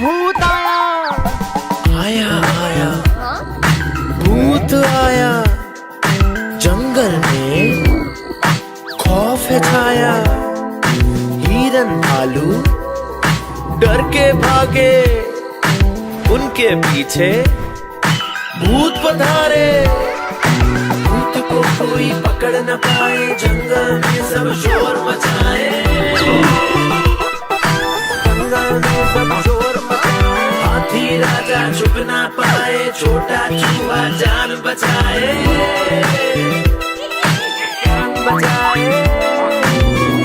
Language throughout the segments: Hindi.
भूत आया। आया आया भूत आया, जंगल में खौफ है छाया। हिरन भालू डर के भागे, उनके पीछे भूत पधारे। भूत को कोई पकड़ न पाए, जंगल में सब शोर मचाए। जंगल में सब शोर मचाए। हाथी राजा छुप ना पाए, छोटा चूहा जान बचाए। जान बचाए।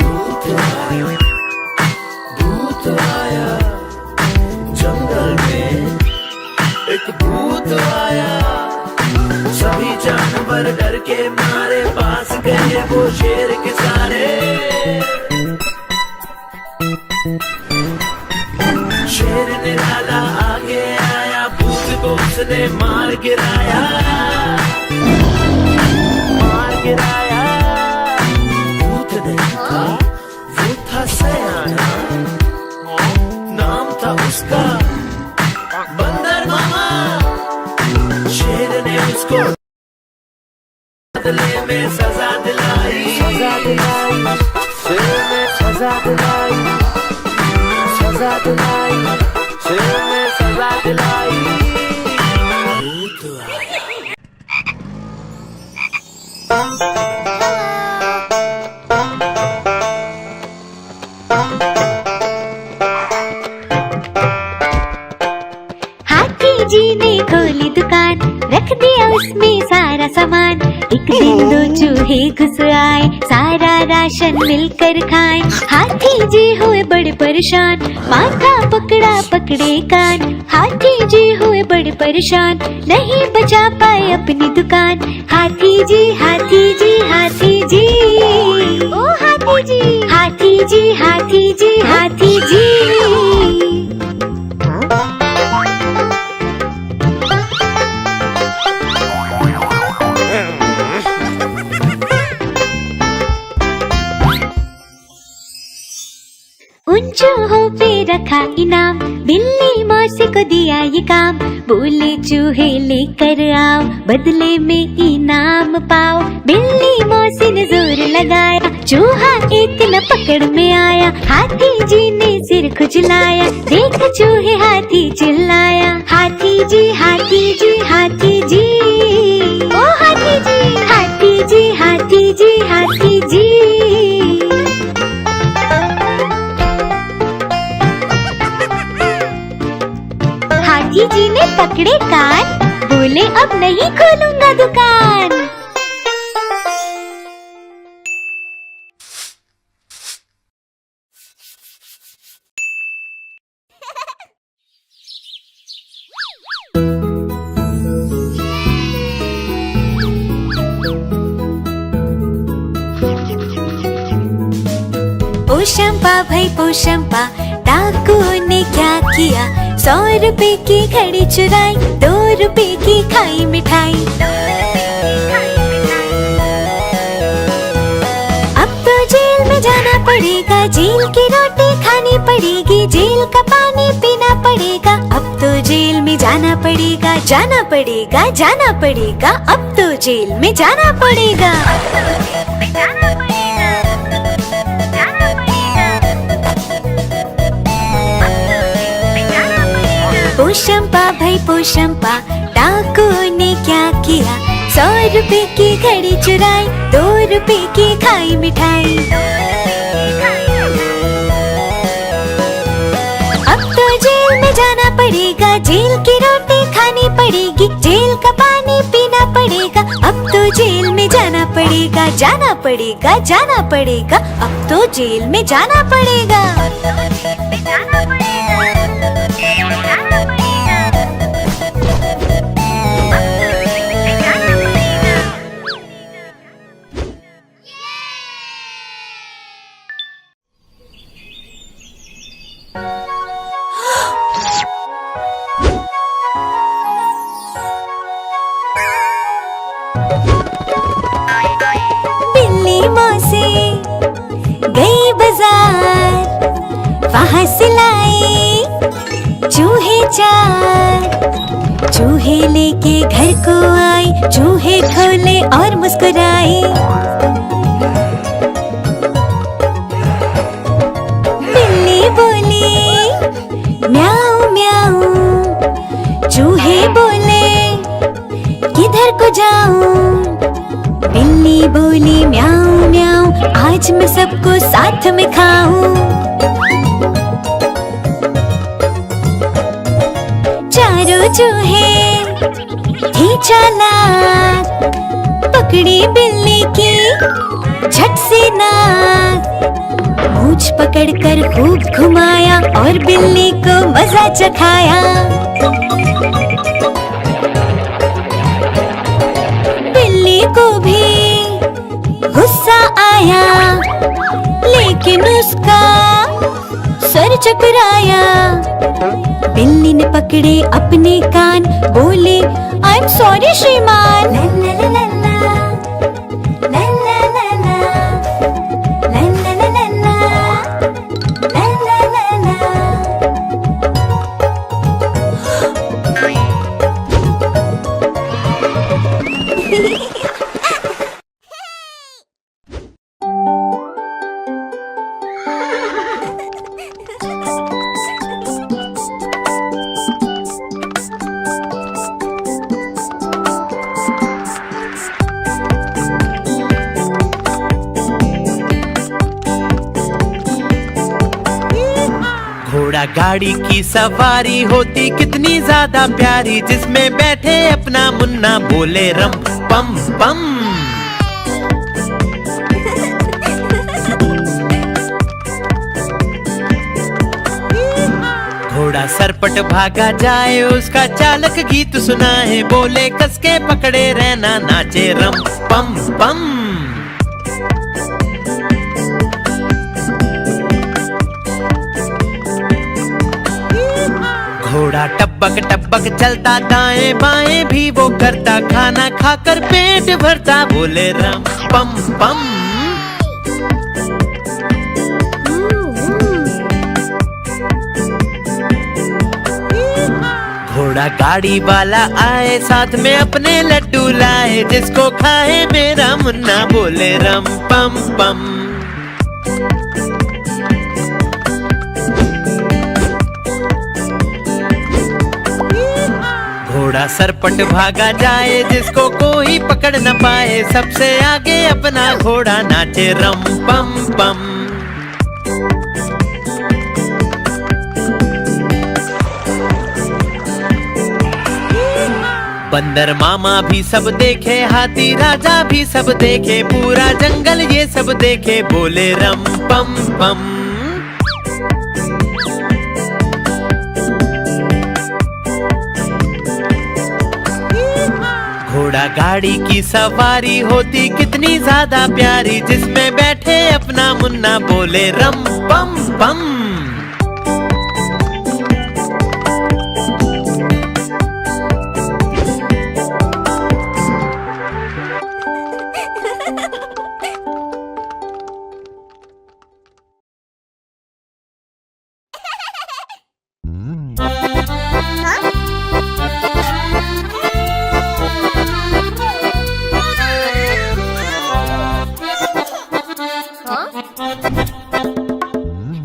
भूत आया, भूत आया, जंगल में एक भूत आया। सभी जानवर डर के मारे, पास गए वो शेर के सारे। शेर निराला आगे आया, भूत को उसने मार गिराया। मार गिराया। भूत नहीं था, वो था सयाना, नाम था उसका बंदर मामा। शेर ने उसको बदले में सजा दिलाई। सजा दिलाई। शेर ने सजा दिलाई। सजा दिलाई। शेर ने सजा दिलाई। भूत आया। हाथी जी ने खोली दुकान, रख दिया उसमें सारा सामान। एक दिन दो चूहे घुस आए, सारा राशन मिलकर खाए। हाथी जी हुए बड़े परेशान, माथा पकड़ा पकड़े कान। हाथी जी हुए बड़े परेशान, नहीं बचा पाए अपनी दुकान। हाथी जी हाथी जी हाथी जी, ओ हाथी जी हाथी जी हाथी जी हाथी जी। उन चूहों पे रखा इनाम, बिल्ली मौसी को दिया ये काम। बोले चूहे लेकर आओ, बदले में इनाम पाओ। बिल्ली मौसी ने जोर लगाया, चूहा एक न पकड़ में आया। हाथी जी ने सिर खुजलाया, देख चूहे हाथी चिल्लाया। हाथी जी हाथी जी हाथी जी, ओ हाथी जी हाथी जी हाथी जी हाथी जी। हाथी जी ने पकड़े कान, बोले अब नहीं खोलूंगा दुकान। पोशंपा भाई पोशंपा, डाकू ने क्या किया? 100 रुपए की घड़ी चुराई, 2 रुपए की खाई मिठाई। अब तो जेल में जाना पड़ेगा, जेल की रोटी खानी पड़ेगी, जेल का पानी पीना पड़ेगा। अब तो जेल में जाना पड़ेगा, जाना पड़ेगा, जाना पड़ेगा। अब तो जेल में जाना पड़ेगा। पोशंपा भाई पोशंपा, डाकू ने क्या किया? 100 रुपए की घड़ी चुराई, 2 रुपए की खाई मिठाई। अब तो जेल में जाना पड़ेगा, जेल की रोटी खानी पड़ेगी, जेल का पानी पीना पड़ेगा। अब तो जेल में जाना पड़ेगा, जाना पड़ेगा, जाना पड़ेगा। अब तो जेल में जाना पड़ेगा। बिल्ली मौसी गई बाजार, वहाँ से लाई चूहे चार चूहे लेके घर को आए, चूहे खोले और मुस्कुराए। बिल्ली बोली म्याऊ म्याऊ, चूहे बोले किधर को जाऊं। बिल्ली बोली म्याऊ म्याऊ, आज मैं सबको साथ में खाऊं। चारों चूहे थे चालाक, पकड़ी बिल्ली की झट से नाक। मूंछ पकड़कर खूब घुमाया और बिल्ली को मजा चखाया। बिल्ली को भी गुस्सा आया, लेकिन उसका सर चकराया। बिल्ली ने पकड़े अपने कान, बोले आई एम सॉरी श्रीमान। ला ला ला ला ला, ला ला ला ला, ला ला ला ला ला, ला ला ला ला। घोड़ा गाड़ी की सवारी होती कितनी ज्यादा प्यारी, जिसमें बैठे अपना मुन्ना बोले रम पम पम। घोड़ा सरपट भागा जाए, उसका चालक गीत सुनाए, बोले कसके पकड़े रहना नाचे रम पम पम। घोड़ा टपक टपक चलता, दाएं बाएं भी वो करता, खाना खाकर पेट भरता, बोले रम पम पम। घोड़ा गाड़ी वाला आए, साथ में अपने लड्डू लाए, जिसको खाए मेरा मुन्ना, बोले रम पम पम। घोड़ा सरपट भागा जाए, जिसको कोई पकड़ न पाए, सबसे आगे अपना घोड़ा नाचे रम पम पम। बंदर मामा भी सब देखे, हाथी राजा भी सब देखे, पूरा जंगल ये सब देखे, बोले रम पम पम। घोड़ा गाड़ी की सवारी होती कितनी ज्यादा प्यारी, जिसमें बैठे अपना मुन्ना, बोले रम पम पम।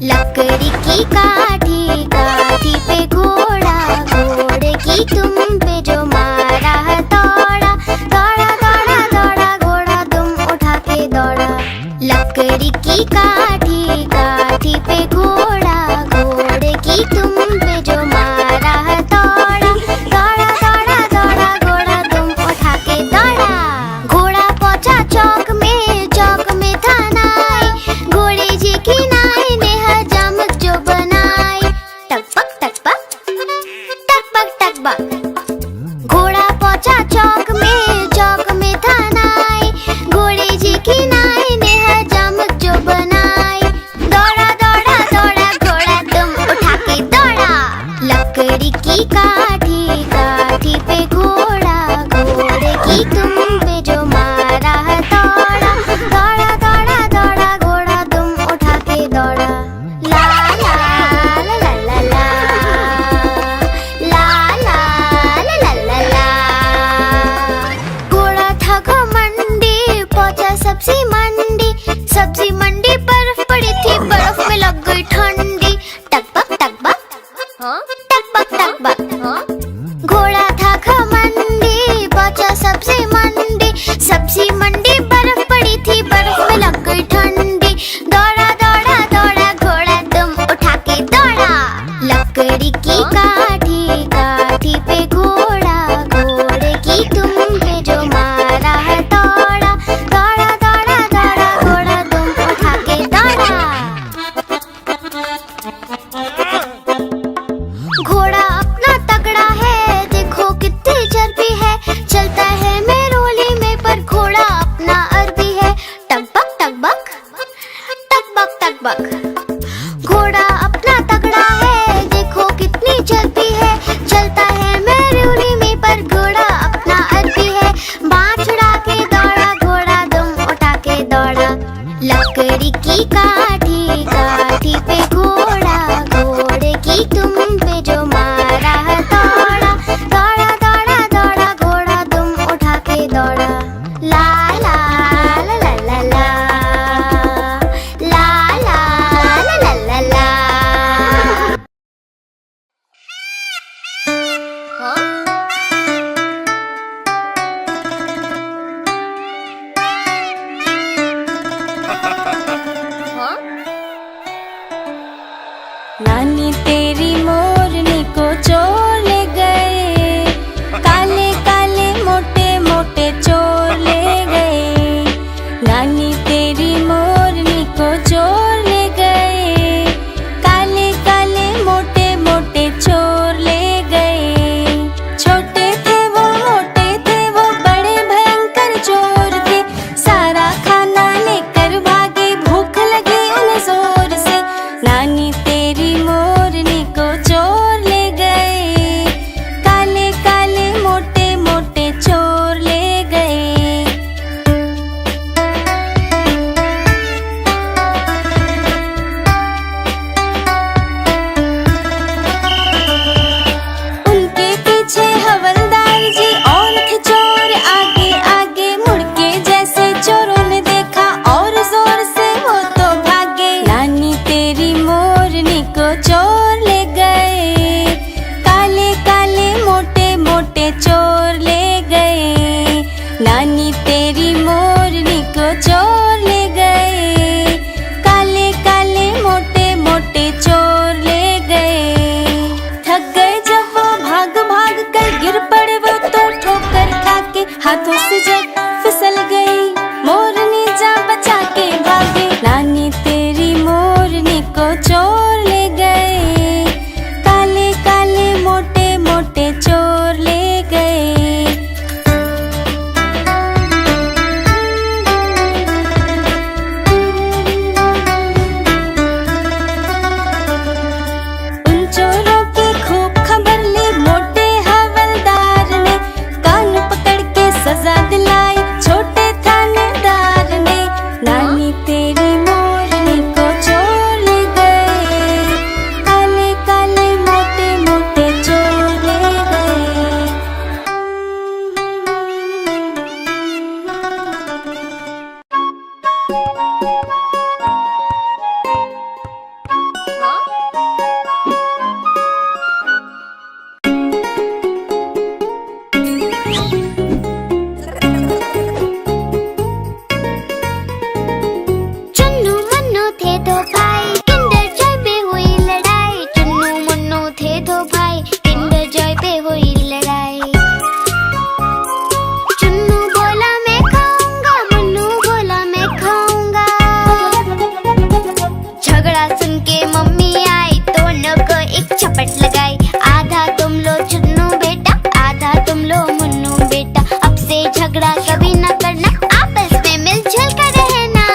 लकड़ी की काठी, काठी पे घोड़ा, घोड़े की तुम पे जो मारा है दौड़ा, दौड़ा दौड़ा दौड़ा घोड़ा तुम उठा के दौड़ा। लकड़ी की काठी, काठी पे घोड़ा, घोड़े की तुम पे जो मारा है दौड़ा, दौड़ा दौड़ा दौड़ा घोड़ा तुम उठा के दौड़ा। घोड़ा पहुंचा चौक में, चौक में था नाई, घोड़े जी की नाई ने हजामत जो बनाई। टकपक टकपक टकपक टकपक। घोड़ा पहुंचा चौक में, चौक में था नाई, घोड़े जी की नाई ने हजामत जो बनाई। दौड़ा दौड़ा दौड़ा घोड़ा तुम उठा के दौड़ा। लकड़ी की काठी, काठी पे घोड़ा, घोड़े की तुम पे जो मारा है दौड़ा, दौड़ा दौड़ा दौड़ा घोड़ा तुम उठा के दौड़ा। ला ला ला ला ला ला। घोड़ा था घमंडी, पहुंचा सब्जी मंडी। सब्जी मंडी बर्फ पड़ी थी, बर्फ में लग गई ठंडी। दौड़ा दौड़ा दौड़ा घोड़ा दुम उठा के दौड़ा। लकड़ी की काठी, काठी पे घोड़ा, घोड़े की दुम पे जो मारा है दौड़ा। दौड़ा दौड़ा दौड़ा घोड़ा दुम उठा के दौड़ा। घोड़ा अपना तगड़ा है, देखो कितनी चर्बी है। चलता है मेरोली में, पर घोड़ा अपना अरबी है। टकबक टकबक टकबक टकबक। घोड़ा अपना तगड़ा है, देखो कितनी चर्बी है। चलता है मेरोली में, पर घोड़ा अपना अरबी है। बाँह छुड़ा के दौड़ा घोड़ा दुम उठा के दौड़ा। लकड़ी की काठी, काठी पे घोड़ा, घोड़े की दुम पे जो मारा है दौड़ा। दौड़ा दौड़ा दौड़ा घोड़ा दुम उठा के दौड़ा। ला ला ला ला ला ला, ला ला ला ला ला ला। हाँ? हाँ? नानी तेरी मोरनी को चोर ले गए, काले काले मोटे मोटे चोर ले गए। नानी तेरी मोरनी को चोर ले गए, काले काले मोटे मोटे चोर ले गए। छोटे थे वो मोटे थे वो बड़े भयंकर चोर थे, सारा खाना लेकर भागे, भूख लगी उन्हें जोर से। नानी तेरी मोरनी को चोर ले गए, काले काले मोटे मोटे चोर ले गए। उनके पीछे हवलदार जी और थे चोर आगे आगे, मुड़ के जैसे चोरों ने देखा और जोर से वो तो भागे। नानी तेरी मोरनी को चोर ले गए, काले काले मोटे मोटे चोर ले गए। नानी तेरी मोरनी को चोर ले गए, काले काले मोटे मोटे चोर ले गए। थक गए जब वो भाग भाग कर, गिर पड़े वो तो ठोकर खा के, हाथों से जब फिसल गई मोरनी जा बचा के भागे। नानी तेरी मोरनी को चोर ले गए, काले काले मोटे मोटे चोर ले गए। उन चोरों की खूब खबर ली मोटे हवलदार ने, कान पकड़ के सजा दिलाई छोटे थानेदार ने। नानी तेरी मोरनी को चोर ले गए, काले काले मोटे मोटे चोर ले गए। चुन्नू मुन्नू थे दो भाई, किंडर जॉय पे हुई लड़ाई। चुन्नू मुन्नू थे दो भाई, किंडर जॉय पे हुई लड़ाई। चुन्नू बोला मैं खाऊंगा, मुन्नू बोला मैं खाऊंगा। झगड़ा सुन के मम्मी आई, दोनों को एक झपट लगाई। आधा तुम लो चुन्नू बेटा, आधा तुम लो मुन्नू बेटा। अब से झगड़ा कभी न करना, आपस में मिलजुल कर रहना।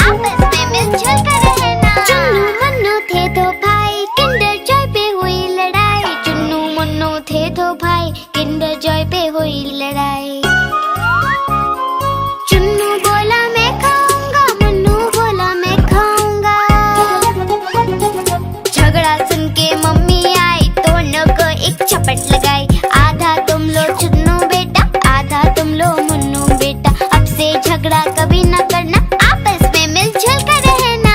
आपस में मिलजुल कर रहना। चुन्नू मुन्नू थे दो भाई, किंडर जॉय पे हुई लड़ाई। चुन्नू मुन्नू थे दो भाई, किंडर जॉय पे हुई लड़ाई। चुन्नू बोला मैं खाऊंगा, मुन्नू बोला मैं खाऊंगा। झगड़ा सुन के मम्मी आई, दोनों को एक झपट लगाई। आधा तुम लो चुन्नू बेटा, आधा तुम लो मुन्नू बेटा। अब से झगड़ा कभी न करना, आपस में मिलजुल कर रहना।